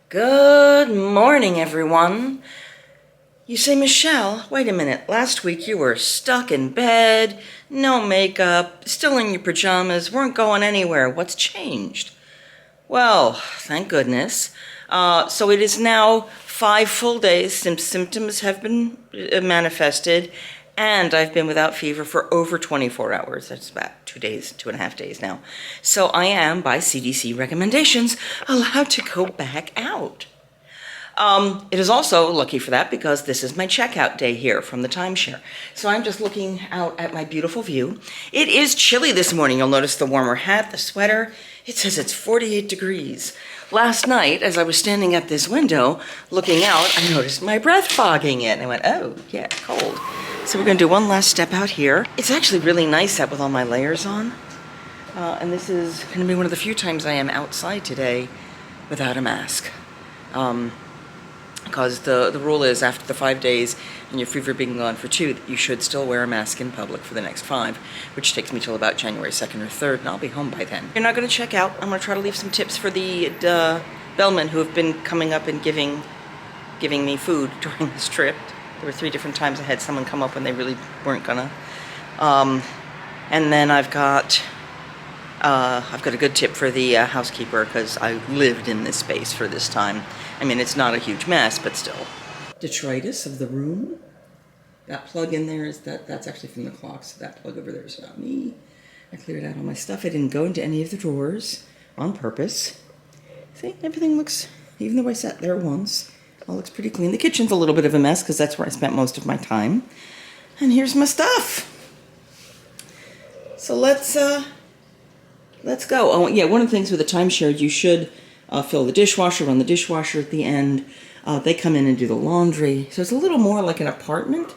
Good morning, everyone. You say, Michelle, wait a minute. Last week you were stuck in bed, no makeup, still in your pajamas, weren't going anywhere. What's changed? Well, thank goodness. So it is now 5 full days since symptoms have been manifested, and I've been without fever for over 24 hours. That's about 2.5 days now. So I am, by CDC recommendations, allowed to go back out. It is also lucky for that because this is my checkout day here from the timeshare. So I'm just looking out at my beautiful view. It is chilly this morning. You'll notice the warmer hat, the sweater. It says it's 48 degrees. Last night, as I was standing at this window looking out, I noticed my breath fogging in. I went, oh, yeah, cold. So we're going to do one last step out here. It's actually really nice out with all my layers on. And this is going to be one of the few times I am outside today without a mask. Because the rule is after the 5 days and your fever being gone for 2, you should still wear a mask in public for the next 5, which takes me till about January 2nd or 3rd, and I'll be home by then. You're not going to check out. I'm going to try to leave some tips for the bellmen who have been coming up and giving me food during this trip. There were 3 different times I had someone come up when they really weren't gonna. And then I've got a good tip for the housekeeper because I lived in this space for this time. I mean, it's not a huge mess, but still. Detritus of the room. That plug in there that's actually from the clock, so that plug over there is not me. I cleared out all my stuff. I didn't go into any of the drawers on purpose. See, everything looks, even though I sat there once, all looks pretty clean. The kitchen's a little bit of a mess because that's where I spent most of my time. And here's my stuff. So let's go. Oh, yeah, one of the things with a timeshare, you should fill the dishwasher, run the dishwasher at the end. They come in and do the laundry. So it's a little more like an apartment.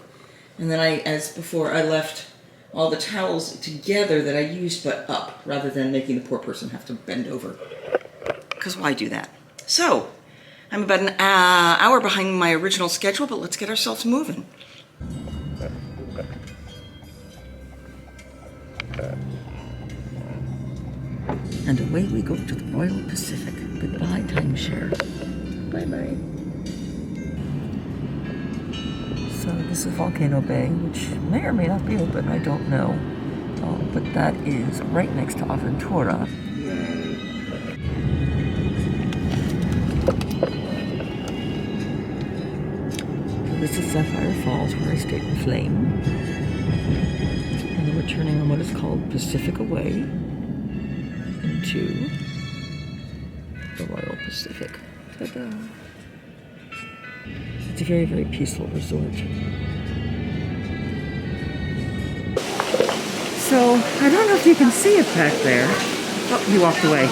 And then as before, I left all the towels together that I used, but up, rather than making the poor person have to bend over. Because why do that? So, I'm about an hour behind my original schedule, but let's get ourselves moving. And away we go to the Royal Pacific. Goodbye, timeshare. Bye-bye. So this is Volcano Bay, which may or may not be open, I don't know. But that is right next to Aventura. This is Sapphire Falls, where I stayed in Flame. And then we're turning on what is called Pacifica Way into the Royal Pacific. Ta-da! It's a very, very peaceful resort. So, I don't know if you can see it back there. Oh, he walked away.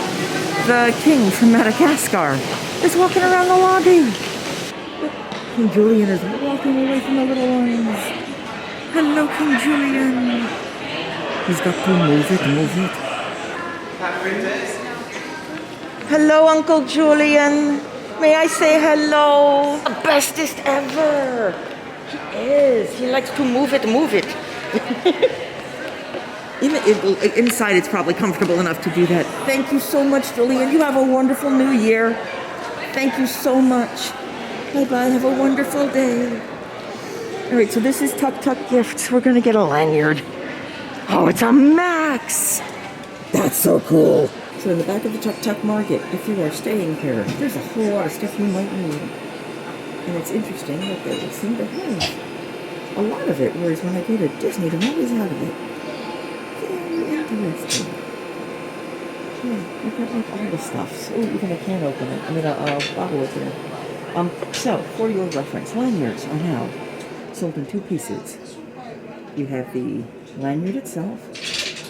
The king from Madagascar is walking around the lobby. King Julien is walking away from the little ones. Hello, King Julien. He's got to move it. Hello, Uncle Julien. May I say hello? The bestest ever. He is. He likes to move it. Even inside, it's probably comfortable enough to do that. Thank you so much, Julien. You have a wonderful new year. Thank you so much. Bye-bye. Have a wonderful day. All right, so this is Tuk Tuk Gifts. We're going to get a lanyard. Oh, it's a Max. That's so cool. So in the back of the Tuk Tuk Market, if you are staying here, there's a whole lot of stuff you might need. And it's interesting that they seem to have a lot of it, whereas when I go to Disney, they're always out of it. Very interesting. Yeah, I've got like all the stuff. So, even a can opener. I mean, a bottle opener. So, for your reference, lanyards are now sold in 2 pieces. You have the lanyard itself,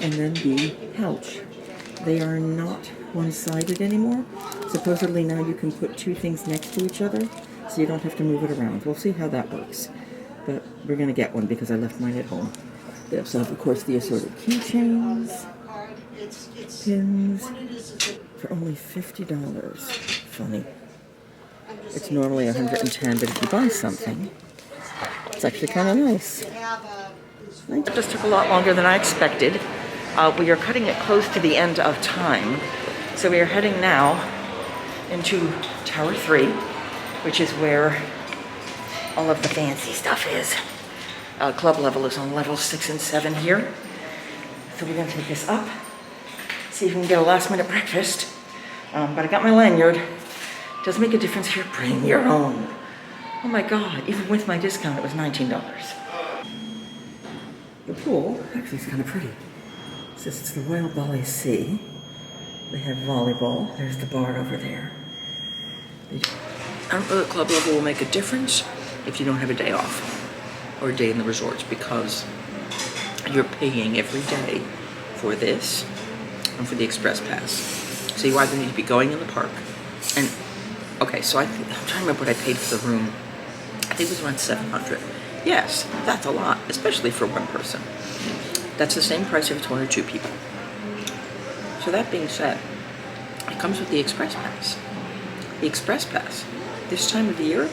and then the pouch. They are not one-sided anymore. Supposedly now you can put 2 things next to each other, so you don't have to move it around. We'll see how that works. But we're going to get one because I left mine at home. They also have, of course, the assorted keychains, pins, for only $50. Funny. It's normally $110, but if you buy something, it's actually kind of nice. It just took a lot longer than I expected. We are cutting it close to the end of time. So we are heading now into Tower 3, which is where all of the fancy stuff is. Club level is on level 6 and 7 here. So we're gonna take this up, see if we can get a last minute breakfast. But I got my lanyard. Does make a difference here, bring your own. Oh my God, even with my discount, it was $19. The pool actually is kind of pretty. It says it's the Royal Bali Sea. They have volleyball. There's the bar over there. I don't know that club level will make a difference if you don't have a day off or a day in the resorts, because you're paying every day for this and for the express pass. So you either need to be going in the park and, okay, so I'm trying to remember what I paid for the room. I think it was around $700. Yes, that's a lot, especially for one person. That's the same price if it's 1 or 2 people. So that being said, it comes with the express pass. The express pass, this time of the year,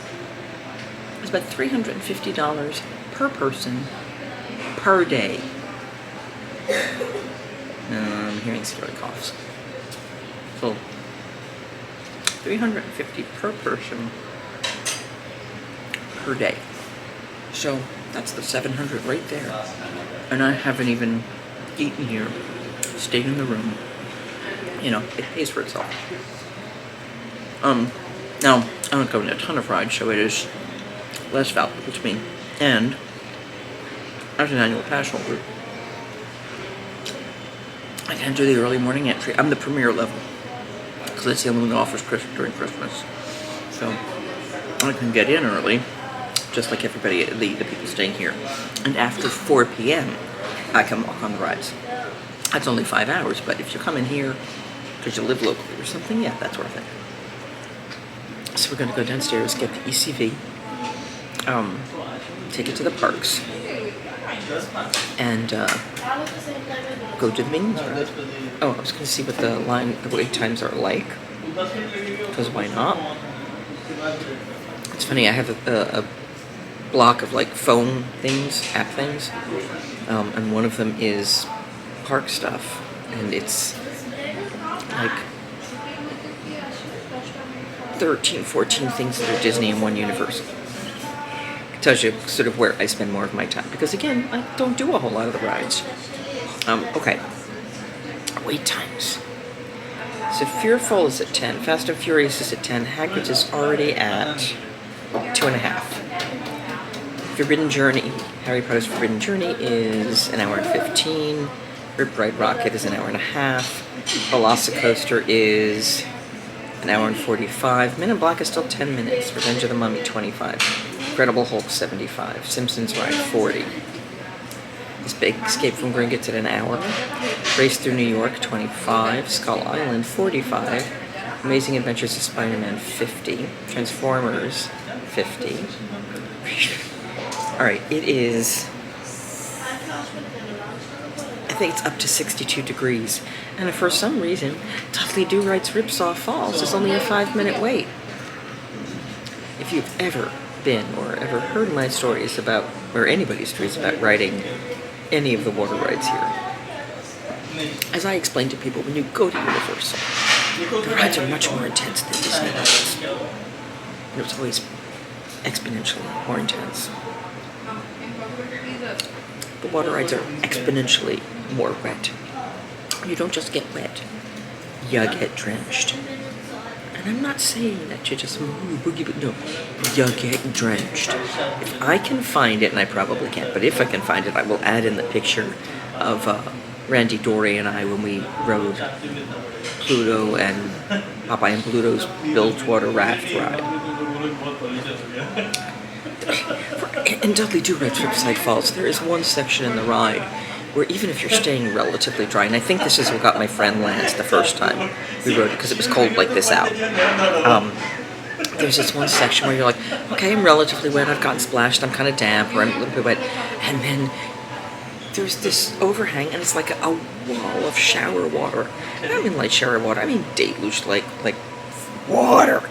is about $350 per person per day. I'm hearing scary coughs. So, $350 per person per day. So that's the $700 right there. And I haven't even eaten here, stayed in the room. You know, it pays for itself. Now, I don't go in a ton of rides, so it is less valuable to me. And as an annual pass holder, I can't do the early morning entry. I'm the premier level, because that's the only one that offers during Christmas. So I can get in early, just like everybody, the people staying here. And after 4 p.m., I can walk on the rides. That's only 5 hours, but if you come in here because you live locally or something, yeah, that's worth it. So we're going to go downstairs, get the ECV, take it to the parks, and go to the Minions ride. Oh, I was going to see what the wait times are like, because why not? It's funny, I have a block of like phone things, app things, and one of them is park stuff, and it's like 13, 14 things that are Disney and one Universal. It tells you sort of where I spend more of my time, because again, I don't do a whole lot of the rides. Okay, wait times. So Fearful is at 10, Fast and Furious is at 10, Hagrid's is already at 2.5. Forbidden Journey, Harry Potter's Forbidden Journey is an hour and 15. Rip Ride Rocket is an hour and a half. Velocicoaster is an hour and 45. Men in Black is still 10 minutes. Revenge of the Mummy, 25. Incredible Hulk, 75. Simpsons Ride, 40. This Big Escape from Gringotts at an hour. Race Through New York, 25. Skull Island, 45. Amazing Adventures of Spider-Man, 50. Transformers, 50. Alright, it is, I think it's up to 62 degrees. And for some reason, Dudley Do-Right's Ripsaw Falls is only a 5-minute wait. If you've ever been or ever heard my stories about, or anybody's stories about riding any of the water rides here, as I explain to people, when you go to Universal, the rides are much more intense than Disney rides. And it's always exponentially more intense. The water rides are exponentially more wet. You don't just get wet, you get drenched. And I'm not saying that you just boogie, but no, you get drenched. If I can find it, and I probably can't, but if I can find it, I will add in the picture of Randy Dory and I when we rode Pluto and Popeye and Pluto's Bilgewater Raft ride. In Dudley Do-Right's Ripside Falls, there is one section in the ride where even if you're staying relatively dry, and I think this is what got my friend Lance the first time we rode it, because it was cold like this out. There's this one section where you're like, okay, I'm relatively wet, I've gotten splashed, I'm kind of damp, or I'm a little bit wet, and then there's this overhang, and it's like a wall of shower water. And I don't mean light shower water, I mean deluge, like water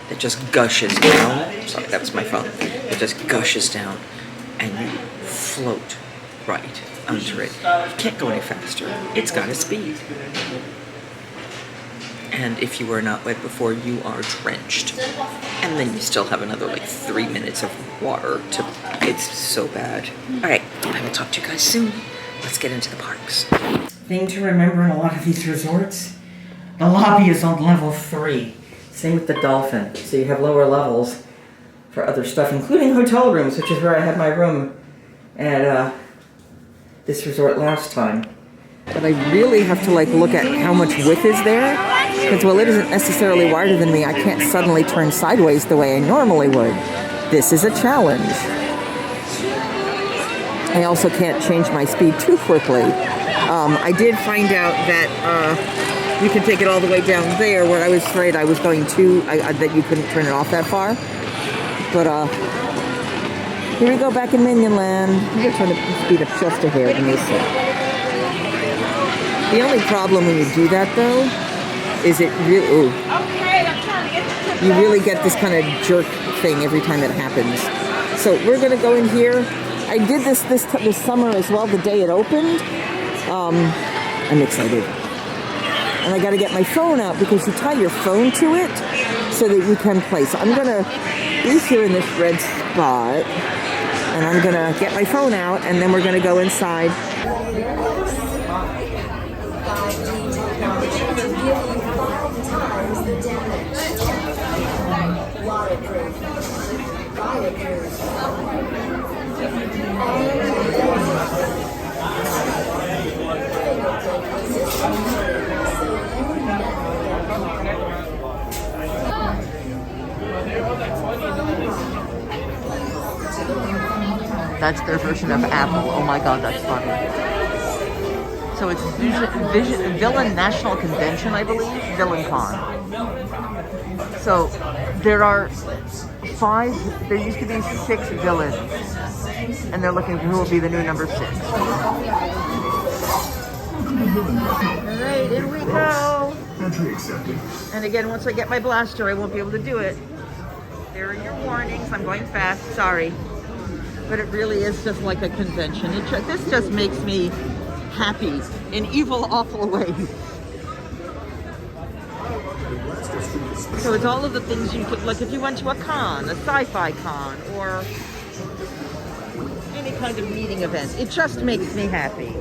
that just gushes down. Sorry, that was my phone. It just gushes down, and you float right under it. You can't go any faster. It's got a speed. And if you are not wet before, you are drenched. And then you still have another like 3 minutes of water to, it's so bad. All right, I will talk to you guys soon. Let's get into the parks. Thing to remember in a lot of these resorts, the lobby is on level 3. Same with the Dolphin. So you have lower levels for other stuff, including hotel rooms, which is where I had my room at this resort last time. But I really have to like look at how much width is there, because while it isn't necessarily wider than me, I can't suddenly turn sideways the way I normally would. This is a challenge. I also can't change my speed too quickly. I did find out that you can take it all the way down there, where I was afraid I was going to, that you couldn't turn it off that far. But here we go back in Minion Land. I'm going to turn the speed up just a hair. Give me a sec. The only problem when you do that, though, is it really, you really get this kind of jerk thing every time it happens. So we're going to go in here. I did this summer as well, the day it opened. I'm excited. And I got to get my phone out, because you tie your phone to it so that you can play. So I'm going to be here in this red spot, and I'm going to get my phone out, and then we're going to go inside. That's their version of Apple. Oh my God, that's funny. So it's Villain National Convention, I believe, VillainCon. So there are 5, there used to be 6 villains, and they're looking for who will be the new number 6. Alright, in we go. And again, once I get my blaster, I won't be able to do it. There are your warnings. I'm going fast, sorry. But it really is just like a convention. This just makes me happy in evil, awful ways. So it's all of the things you could, like if you went to a con, a sci-fi con, or any kind of meeting event. It just makes me happy.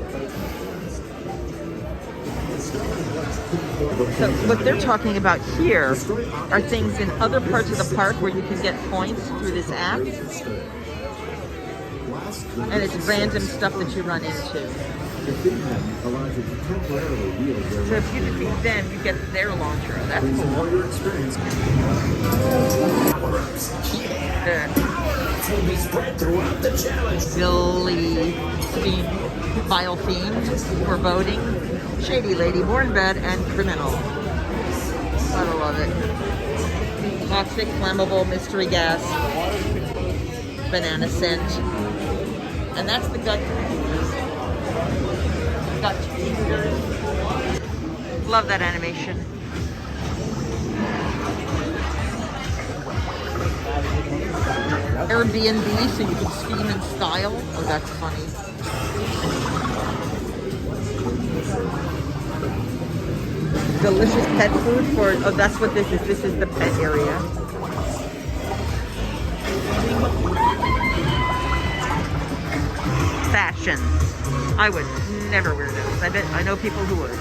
So what they're talking about here are things in other parts of the park where you can get points through this app. And it's random stuff that you run into. So if you defeat them, you get their launcher. That's cool. Billy Vile Fiend for voting. Shady Lady, Born Bad, and Criminal. Gotta love it. Toxic, Flammable, Mystery Gas, Banana Scent. And that's the gut. Got 2 fingers. Love that animation. Airbnb, so you can steam in style. Oh, that's funny. Delicious pet food for, oh, that's what this is. This is the pet area. Fashion. I would never wear those. I know people who would.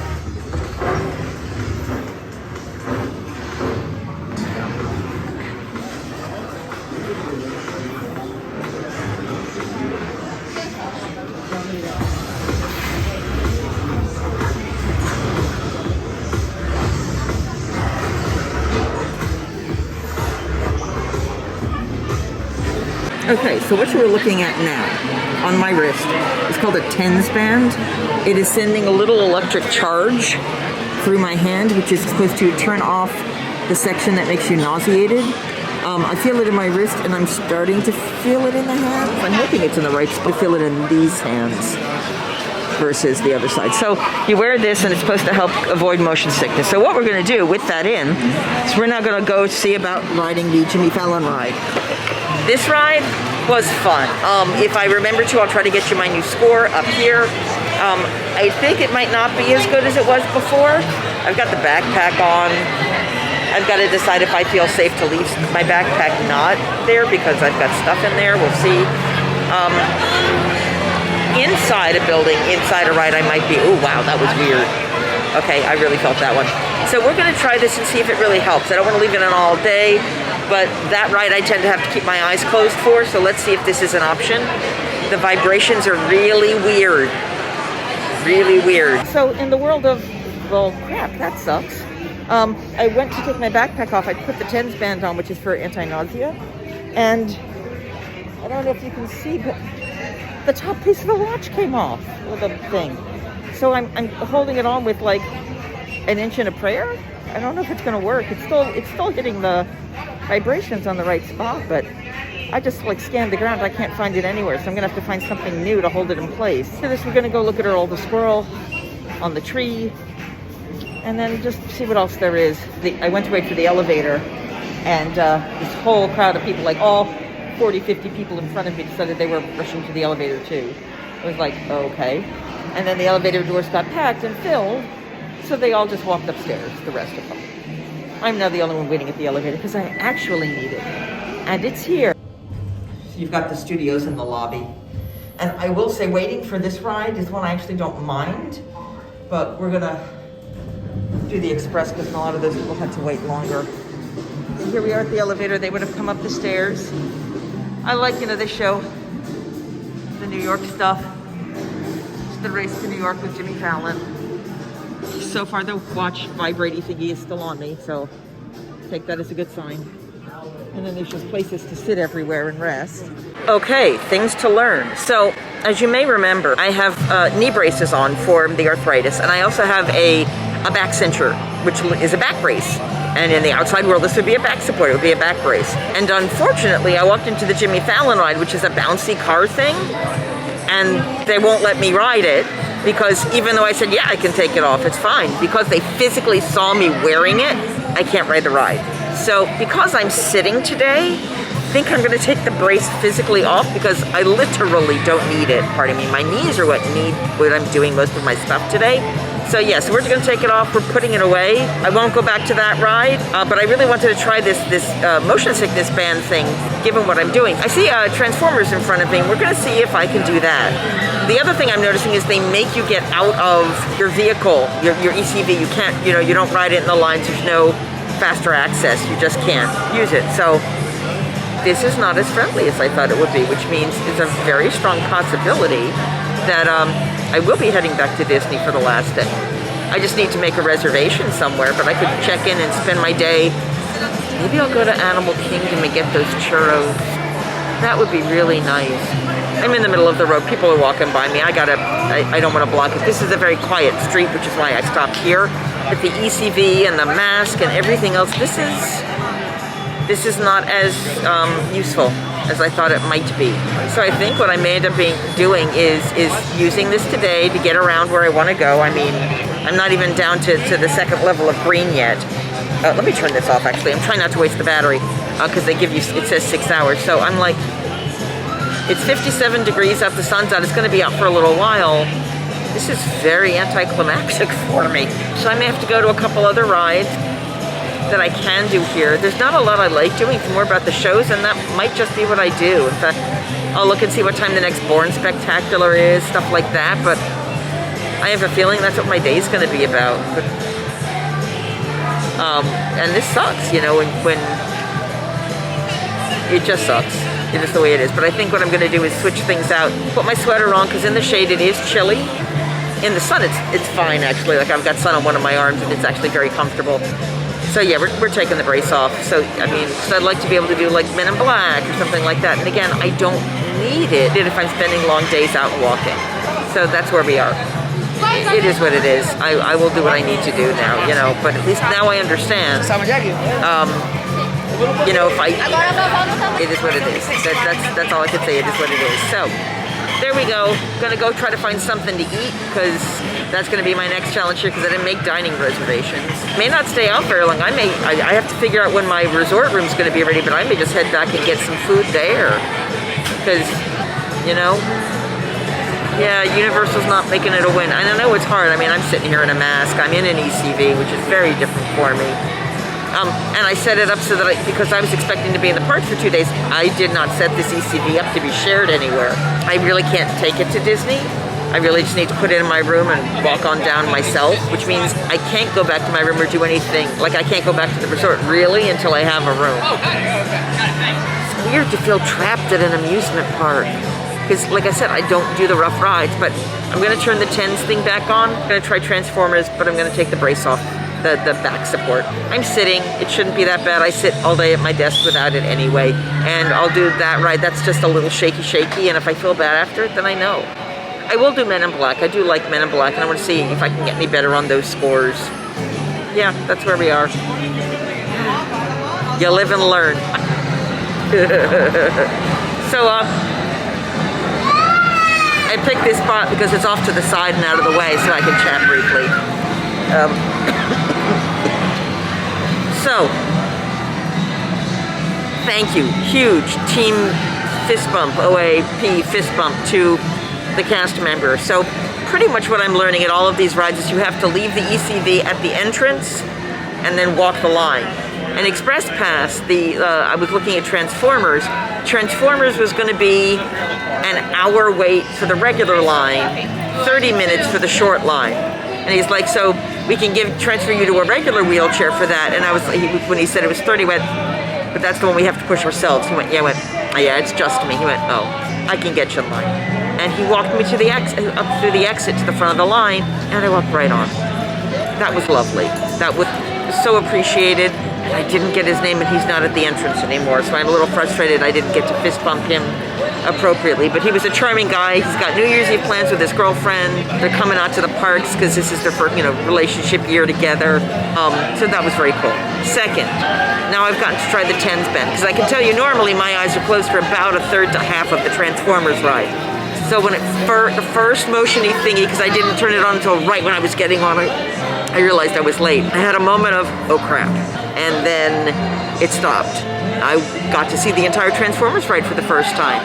Okay, so what you're looking at now on my wrist is called a TEMS band. It is sending a little electric charge through my hand, which is supposed to turn off the section that makes you nauseated. I feel it in my wrist, and I'm starting to feel it in the hands. I'm hoping it's in the right spot. I feel it in these hands versus the other side. So you wear this, and it's supposed to help avoid motion sickness. So what we're going to do with that in is we're now going to go see about riding the Jimmy Fallon ride. This ride was fun. If I remember to, I'll try to get you my new score up here. I think it might not be as good as it was before. I've got the backpack on. I've got to decide if I feel safe to leave my backpack not there because I've got stuff in there. We'll see. Inside a building, inside a ride, I might be, oh wow, that was weird. Okay, I really felt that one. So we're gonna try this and see if it really helps. I don't wanna leave it in all day, but that ride I tend to have to keep my eyes closed for, so let's see if this is an option. The vibrations are really weird. Really weird. So in the world of, well, crap, that sucks. I went to take my backpack off. I put the TEMS band on, which is for anti-nausea, and I don't know if you can see, but the top piece of the watch came off with the thing. So I'm holding it on with like an inch in a prayer. I don't know if it's gonna work. It's still hitting the vibrations on the right spot, but I just like scanned the ground. I can't find it anywhere, so I'm gonna have to find something new to hold it in place. For this, we're gonna go look at Earl the squirrel on the tree, and then just see what else there is. I went to wait for the elevator, and this whole crowd of people, like all 40, 50 people in front of me, decided they were rushing to the elevator too. I was like, okay. And then the elevator doors got packed and filled, so they all just walked upstairs, the rest of them. I'm now the only one waiting at the elevator because I actually need it. And it's here. So you've got the studios in the lobby. And I will say waiting for this ride is one I actually don't mind, but we're gonna do the express because a lot of those people had to wait longer. So here we are at the elevator. They would have come up the stairs. I like, they show the New York stuff. It's the race to New York with Jimmy Fallon. So far, the watch vibrating thingy is still on me, so take that as a good sign. And then there's just places to sit everywhere and rest. Okay, things to learn. So, as you may remember, I have knee braces on for the arthritis, and I also have a back cincher, which is a back brace. And in the outside world, this would be a back support, it would be a back brace. And unfortunately, I walked into the Jimmy Fallon ride, which is a bouncy car thing, and they won't let me ride it because even though I said, yeah, I can take it off, it's fine. Because they physically saw me wearing it, I can't ride the ride. So because I'm sitting today, I think I'm gonna take the brace physically off because I literally don't need it. Pardon me, my knees are what I'm doing most of my stuff today. So yes, we're gonna take it off, we're putting it away. I won't go back to that ride, but I really wanted to try this motion sickness band thing, given what I'm doing. I see Transformers in front of me, we're gonna see if I can do that. The other thing I'm noticing is they make you get out of your vehicle, your ECV. You can't, you don't ride it in the lines, there's no faster access, you just can't use it. So this is not as friendly as I thought it would be, which means it's a very strong possibility that I will be heading back to Disney for the last day. I just need to make a reservation somewhere, but I could check in and spend my day. Maybe I'll go to Animal Kingdom and get those churros. That would be really nice. I'm in the middle of the road. People are walking by me. I don't want to block it. This is a very quiet street, which is why I stopped here. But the ECV and the mask and everything else, this is not as useful as I thought it might be. So I think what I may end up doing is using this today to get around where I want to go. I mean, I'm not even down to the second level of green yet. Let me turn this off actually. I'm trying not to waste the battery because they give you, it says 6 hours. So I'm like, it's 57 degrees out, the sun's out, it's gonna be out for a little while. This is very anticlimactic for me. So I may have to go to a couple other rides that I can do here. There's not a lot I like doing. It's more about the shows, and that might just be what I do. In fact, I'll look and see what time the next Bourne Spectacular is, stuff like that, but I have a feeling that's what my day's gonna be about. But, and this sucks, when it just sucks. It is the way it is. But I think what I'm gonna do is switch things out, put my sweater on, because in the shade it is chilly. In the sun, it's fine actually. Like I've got sun on one of my arms and it's actually very comfortable. So yeah, we're taking the brace off. So, I mean, so I'd like to be able to do like Men in Black or something like that. And again, I don't need it if I'm spending long days out walking. So that's where we are. It is what it is. I will do what I need to do now, but at least now I understand. If it is what it is. That's all I can say, it is what it is. So, there we go. Gonna go try to find something to eat because that's gonna be my next challenge here because I didn't make dining reservations. May not stay out very long. I have to figure out when my resort room's gonna be ready, but I may just head back and get some food there because, Yeah, Universal's not making it a win. And I know it's hard. I mean, I'm sitting here in a mask. I'm in an ECV, which is very different for me. And I set it up so that because I was expecting to be in the park for 2 days, I did not set this ECV up to be shared anywhere. I really can't take it to Disney. I really just need to put it in my room and walk on down myself, which means I can't go back to my room or do anything. Like, I can't go back to the resort really until I have a room. It's weird to feel trapped at an amusement park. Because, like I said, I don't do the rough rides, but I'm going to turn the TEMS thing back on. I'm going to try Transformers, but I'm going to take the brace off, the back support. I'm sitting. It shouldn't be that bad. I sit all day at my desk without it anyway, and I'll do that ride. That's just a little shaky, and if I feel bad after it, then I know. I will do Men in Black. I do like Men in Black, and I want to see if I can get any better on those scores. Yeah, that's where we are. You live and learn. So, I picked this spot because it's off to the side and out of the way, so I can chat briefly. So, thank you. Huge team fist bump, OAP fist bump to the cast member. So, pretty much what I'm learning at all of these rides is you have to leave the ECV at the entrance and then walk the line. And Express Pass, I was looking at Transformers. Transformers was going to be an hour wait for the regular line, 30 minutes for the short line. And he's like, so we can transfer you to a regular wheelchair for that. And I was when he said it was 30, went, but that's the one we have to push ourselves. He went, yeah. I went, oh, yeah, it's just me. He went, oh, I can get you in line. And he walked me to the up through the exit to the front of the line, and I walked right on. That was lovely. That was so appreciated. I didn't get his name, and he's not at the entrance anymore, so I'm a little frustrated I didn't get to fist bump him appropriately. But he was a charming guy. He's got New Year's Eve plans with his girlfriend. They're coming out to the parks because this is their first, relationship year together. So that was very cool. Second, now I've gotten to try the TEMS bend, because I can tell you normally my eyes are closed for about a third to half of the Transformers ride. So when the first motion-y thingy, because I didn't turn it on until right when I was getting on it, I realized I was late. I had a moment of, oh crap. And then it stopped. I got to see the entire Transformers ride for the first time.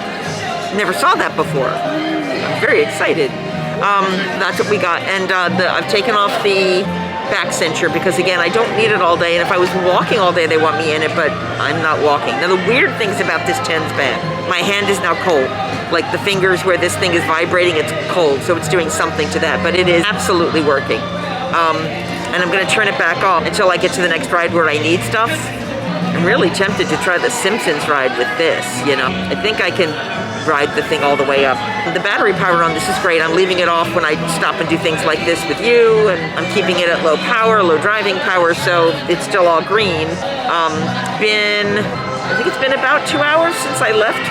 Never saw that before. I'm very excited. That's what we got. And I've taken off the back cincher because, again, I don't need it all day. And if I was walking all day, they want me in it, but I'm not walking. Now, the weird things about this TEMS band, my hand is now cold. Like the fingers where this thing is vibrating, it's cold. So it's doing something to that, but it is absolutely working. And I'm going to turn it back off until I get to the next ride where I need stuff. I'm really tempted to try the Simpsons ride with this, I think I can ride the thing all the way up. The battery power on this is great. I'm leaving it off when I stop and do things like this with you, and I'm keeping it at low power, low driving power, so it's still all green. I think it's been about 2 hours since I left.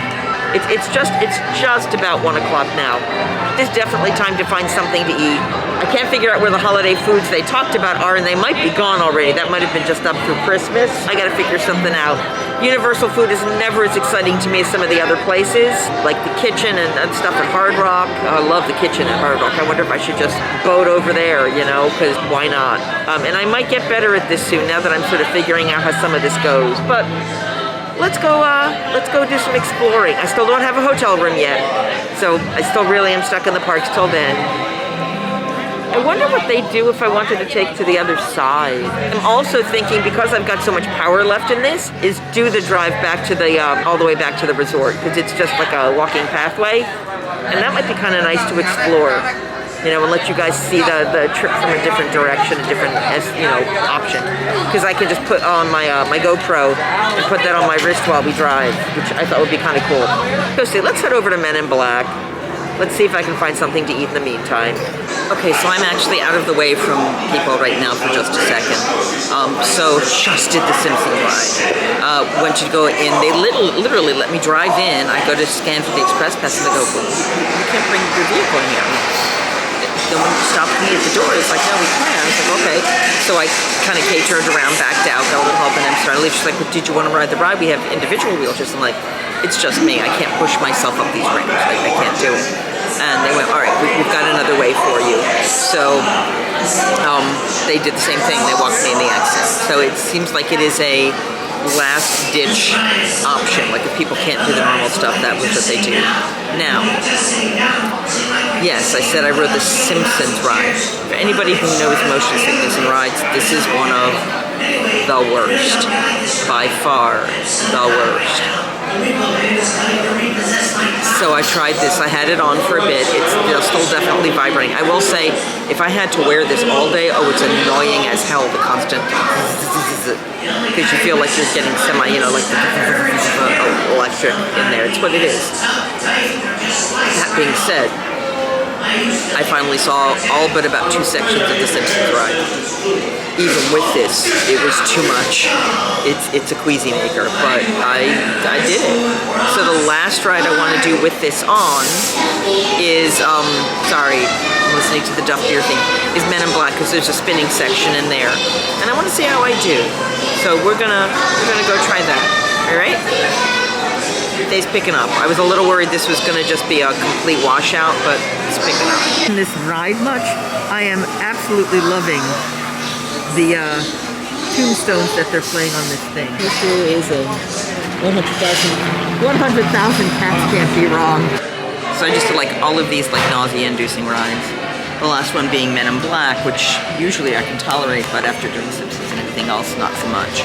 It's just about 1 o'clock now. It's definitely time to find something to eat. I can't figure out where the holiday foods they talked about are, and they might be gone already. That might have been just up through Christmas. I gotta figure something out. Universal food is never as exciting to me as some of the other places, like the kitchen and stuff at Hard Rock. I love the kitchen at Hard Rock. I wonder if I should just boat over there, because why not? And I might get better at this soon now that I'm sort of figuring out how some of this goes. But let's go do some exploring. I still don't have a hotel room yet, so I still really am stuck in the parks till then. I wonder what they'd do if I wanted to take to the other side. I'm also thinking, because I've got so much power left in this, is do the drive back to the, all the way back to the resort, because it's just like a walking pathway, and that might be kind of nice to explore, and let you guys see the trip from a different direction, a different, option. Because I can just put on my my GoPro and put that on my wrist while we drive, which I thought would be kind of cool. So let's head over to Men in Black. Let's see if I can find something to eat in the meantime. Okay, so I'm actually out of the way from people right now for just a second. So just did the Simpsons ride. Went to go in, they literally let me drive in. I go to scan for the Express Pass and they go, well, you can't bring your vehicle in here. Then when you stopped me at the door, it's like, no, we can. I was like, okay. So I kind of catered around, backed out, got a little help, and then started to leave. She's like, well, did you want to ride the ride? We have individual wheelchairs. I'm like, it's just me. I can't push myself up these ramps. Like, I can't do it. And they went, all right, we've got another way for you. So they did the same thing. They walked me in the exit. So it seems like it is a last-ditch option. Like if people can't do the normal stuff, that was what they do. Now, Yes, I said I rode the Simpsons ride. For anybody who knows motion sickness and rides, this is one of the worst. By far, the worst. So I tried this. I had it on for a bit. It's still definitely vibrating. I will say, if I had to wear this all day, oh, it's annoying as hell, the constant, because you feel like you're getting like the electric in there. It's what it is. That being said, I finally saw all but about 2 sections of the Simpsons ride. Even with this, it was too much. It's a queasy maker, but I did it. So the last ride I want to do with this on is, sorry, I'm listening to the Duff Beer thing, is Men in Black, because there's a spinning section in there. And I want to see how I do. So we're gonna go try that, all right? Day's picking up. I was a little worried this was going to just be a complete washout, but it's picking up. In this ride much, I am absolutely loving the tombstones that they're playing on this thing. This is a 100,000 cats can't be wrong. So I just did like all of these like nausea-inducing rides. The last one being Men in Black, which usually I can tolerate, but after doing Simpsons and everything else, not so much.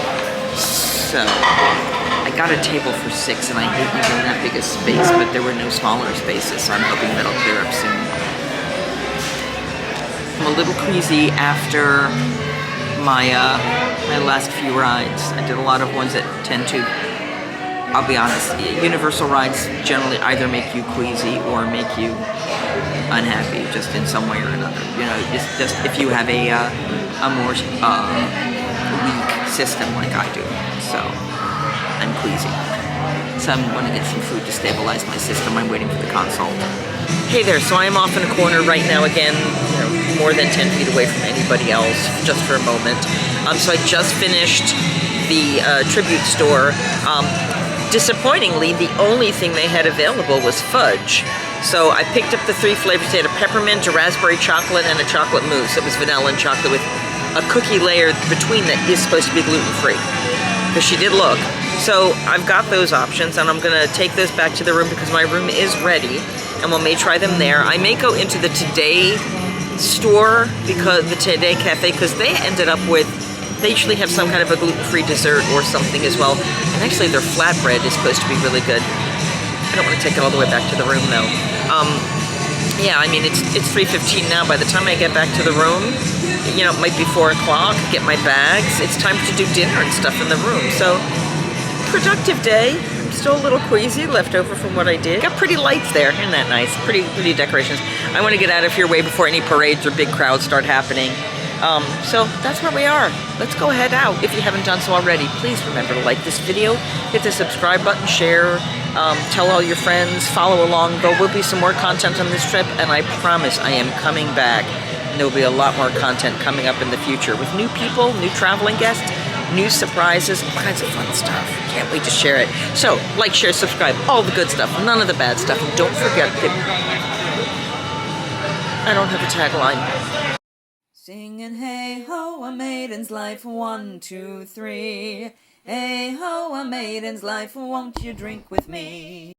So I got a table for 6, and I hate using that big a space, but there were no smaller spaces, so I'm hoping that'll clear up soon. I'm a little queasy after my my last few rides. I did a lot of ones that tend to, I'll be honest, universal rides generally either make you queasy or make you unhappy, just in some way or another. You know, just if you have a more weak system like I do. So I'm queasy. So I'm going to get some food to stabilize my system. I'm waiting for the consult. Hey there, so I am off in a corner right now again, more than 10 feet away from anybody else, just for a moment. So I just finished the tribute store. Disappointingly, the only thing they had available was fudge. So I picked up the 3 flavors. They had a peppermint, a raspberry chocolate, and a chocolate mousse. It was vanilla and chocolate with a cookie layer between that is supposed to be gluten-free. Because she did look. So I've got those options, and I'm gonna take those back to the room because my room is ready, and we may try them there. I may go into the Today store, because the Today Cafe, because they ended up with, they usually have some kind of a gluten-free dessert or something as well. And actually their flatbread is supposed to be really good. I don't want to take it all the way back to the room though. Yeah, I mean, it's 3:15 now. By the time I get back to the room, you know, it might be 4 o'clock, get my bags. It's time to do dinner and stuff in the room. So, productive day. I'm still a little queasy, left over from what I did. Got pretty lights there. Isn't that nice? Pretty decorations. I want to get out of here way before any parades or big crowds start happening. So that's where we are. Let's go head out. If you haven't done so already, please remember to like this video, hit the subscribe button, share, tell all your friends, follow along. There will be some more content on this trip, and I promise I am coming back. And there will be a lot more content coming up in the future with new people, new traveling guests, new surprises, all kinds of fun stuff. Can't wait to share it. So, like, share, subscribe, all the good stuff, none of the bad stuff. And don't forget that I don't have a tagline. Singing, hey ho, a maiden's life, 1, 2, 3. Hey ho, a maiden's life, won't you drink with me?